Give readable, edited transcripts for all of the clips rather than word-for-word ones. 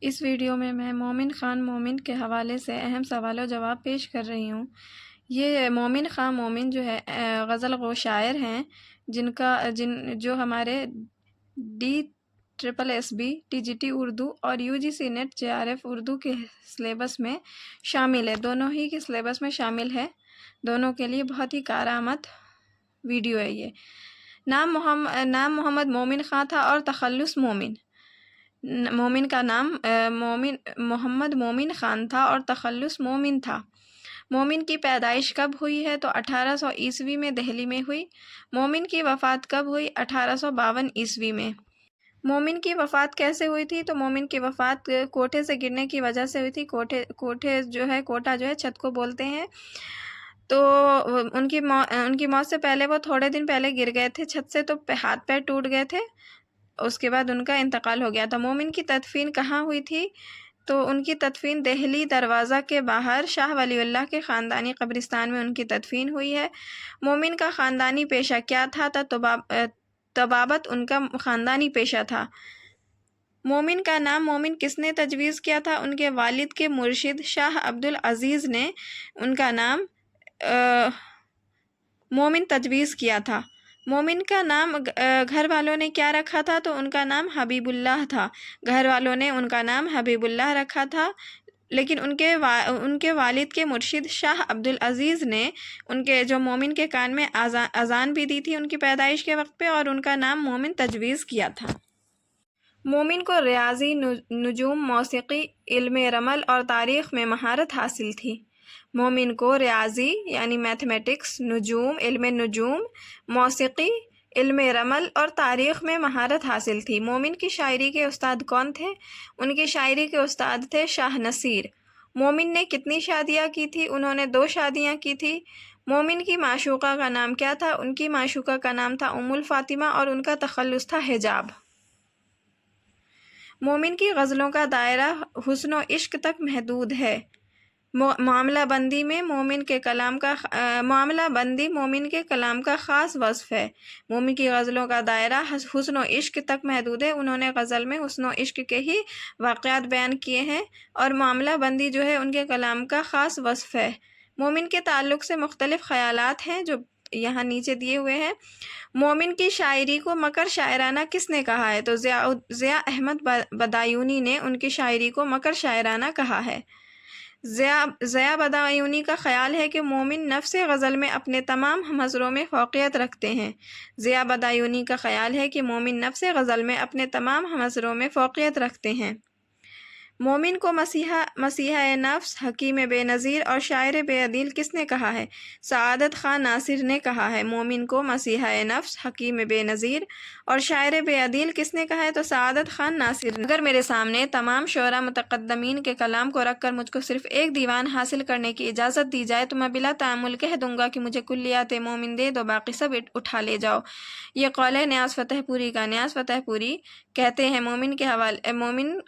اس video میں مومن خان مومن کے حوالے سے اہم سوال و جواب پیش کر رہی ہوں۔ یہ مومن خان مومن جو ہے غزل گو شاعر ہیں جو ہمارے DSSB TGT اردو اور UGC نیٹ JRF اردو کے سلیبس میں شامل ہے، دونوں ہی کے سلیبس میں شامل ہے۔ دونوں کے لیے بہت ہی کارآمد ویڈیو ہے یہ۔ نام محمد مومن خان تھا اور تخلص مومن۔ مومن کا نام محمد مومن خان تھا اور تخلص مومن تھا۔ مومن کی پیدائش کب ہوئی ہے تو 1800 عیسوی میں دہلی میں ہوئی۔ مومن کی وفات کب ہوئی؟ 1852 عیسوی میں۔ مومن کی وفات کیسے ہوئی تھی؟ تو مومن کی وفات کوٹھے سے گرنے کی وجہ سے ہوئی تھی۔ کوٹھا جو ہے چھت کو بولتے ہیں، تو ان کی موت سے پہلے وہ تھوڑے دن پہلے گر گئے تھے چھت سے، تو ہاتھ پیر ٹوٹ گئے تھے، اس کے بعد ان کا انتقال ہو گیا تھا۔ مومن کی تدفین کہاں ہوئی تھی؟ تو ان کی تدفین دہلی دروازہ کے باہر شاہ ولی اللہ کے خاندانی قبرستان میں ان کی تدفین ہوئی ہے۔ مومن کا خاندانی پیشہ کیا تھا؟ طبابت ان کا خاندانی پیشہ تھا۔ مومن کا نام مومن کس نے تجویز کیا تھا؟ ان کے والد کے مرشد شاہ عبدالعزیز نے ان کا نام مومن تجویز کیا تھا۔ مومن کا نام گھر والوں نے کیا رکھا تھا؟ تو ان کا نام حبیب اللہ تھا۔ گھر والوں نے ان کا نام حبیب اللہ رکھا تھا، لیکن ان کے والد کے مرشد شاہ عبدالعزیز نے جو مومن کے کان میں اذان بھی دی تھی ان کی پیدائش کے وقت پہ، اور ان کا نام مومن تجویز کیا تھا۔ مومن کو ریاضی، نجوم، موسیقی، علم رمل اور تاریخ میں مہارت حاصل تھی۔ مومن کو ریاضی یعنی میتھمیٹکس، علم نجوم، موسیقی، علم رمل اور تاریخ میں مہارت حاصل تھی۔ مومن کی شاعری کے استاد کون تھے؟ ان کی شاعری کے استاد تھے شاہ نصیر۔ مومن نے کتنی شادیاں کی تھی؟ انہوں نے 2 شادیاں کی تھی۔ مومن کی معشوقہ کا نام کیا تھا؟ ان کی معشوقہ کا نام تھا ام الفاطمہ اور ان کا تخلص تھا حجاب۔ مومن کی غزلوں کا دائرہ حسن و عشق تک محدود ہے۔ معاملہ بندی مومن کے کلام کا خاص وصف ہے۔ مومن کی غزلوں کا دائرہ حسن و عشق تک محدود ہے۔ انہوں نے غزل میں حسن و عشق کے ہی واقعات بیان کیے ہیں، اور معاملہ بندی جو ہے ان کے کلام کا خاص وصف ہے۔ مومن کے تعلق سے مختلف خیالات ہیں جو یہاں نیچے دیے ہوئے ہیں۔ مومن کی شاعری کو مکر شاعرانہ کس نے کہا ہے؟ تو ضیاء احمد بدایونی نے ان کی شاعری کو مکر شاعرانہ کہا ہے۔ ضیاء بدایونی کا خیال ہے کہ مومن نفس غزل میں اپنے تمام ہمعصروں میں فوقیت رکھتے ہیں۔ ضیاء بدایونی کا خیال ہے کہ مومن نفس غزل میں اپنے تمام ہمعصروں میں فوقیت رکھتے ہیں۔ مومن کو مسیحۂ نفس، حکیم بے نظیر اور شاعر بے عدیل کس نے کہا ہے؟ سعادت خان ناصر نے کہا ہے۔ مومن کو مسیحۂ نفس، حکیم بے نظیر اور شاعر بے عدیل کس نے کہا ہے؟ تو سعادت خان ناصر نے۔ اگر میرے سامنے تمام شعراء متقدمین کے کلام کو رکھ کر مجھ کو صرف ایک دیوان حاصل کرنے کی اجازت دی جائے تو میں بلا تأمل کہہ دوں گا کہ مجھے کلیات مومن دے دو، باقی سب اٹھا لے جاؤ۔ یہ قول ہے نیاز فتح پوری کا۔ نیاز فتح پوری کہتے ہیں مومن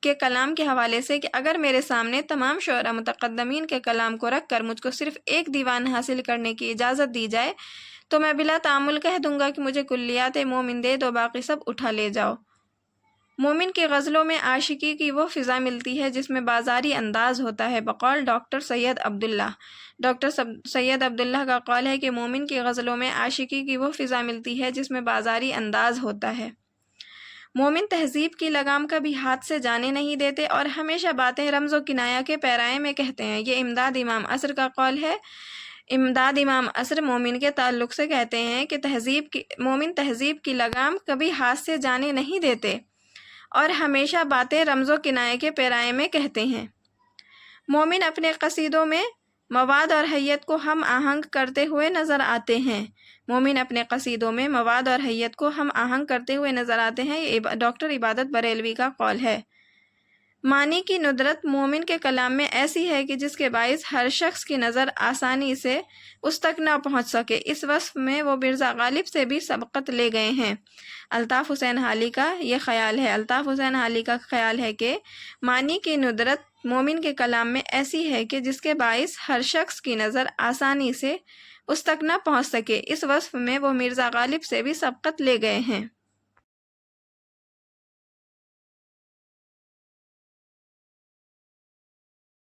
کے کلام کے حوالے سے کہ اگر میرے سامنے تمام شعراء متقدمین کے کلام کو رکھ کر مجھ کو صرف ایک دیوان حاصل کرنے کی اجازت دی جائے تو میں بلا تأمل کہہ دوں گا کہ مجھے کلیات مومن دے دو، باقی سب اٹھا لے جاؤ۔ مومن کی غزلوں میں عاشقی کی وہ فضا ملتی ہے جس میں بازاری انداز ہوتا ہے، بقول ڈاکٹر سید عبداللہ۔ ڈاکٹر سید عبداللہ کا قول ہے کہ مومن کی غزلوں میں عاشقی کی وہ فضا ملتی ہے جس میں بازاری انداز ہوتا ہے۔ مومن تہذیب کی لگام کبھی ہاتھ سے جانے نہیں دیتے اور ہمیشہ باتیں رمز و کنایہ کے پیرائے میں کہتے ہیں۔ یہ امداد امام عصر کا قول ہے۔ امداد امام عصر مومن کے تعلق سے کہتے ہیں کہ مومن تہذیب کی لگام کبھی ہاتھ سے جانے نہیں دیتے اور ہمیشہ باتیں رمز و کنایہ کے پیرائے میں کہتے ہیں۔ مومن اپنے قصیدوں میں مواد اور حیت کو ہم آہنگ کرتے ہوئے نظر آتے ہیں۔ مومن اپنے قصیدوں میں مواد اور حیت کو ہم آہنگ کرتے ہوئے نظر آتے ہیں۔ یہ ڈاکٹر عبادت بریلوی کا قول ہے۔ معنی کی ندرت مومن کے کلام میں ایسی ہے کہ جس کے باعث ہر شخص کی نظر آسانی سے اس تک نہ پہنچ سکے۔ اس وصف میں وہ مرزا غالب سے بھی سبقت لے گئے ہیں۔ الطاف حسین حالی کا یہ خیال ہے۔ الطاف حسین حالی کا خیال ہے کہ معنی کی ندرت مومن کے کلام میں ایسی ہے کہ جس کے باعث ہر شخص کی نظر آسانی سے اس تک نہ پہنچ سکے۔ اس وصف میں وہ مرزا غالب سے بھی سبقت لے گئے ہیں۔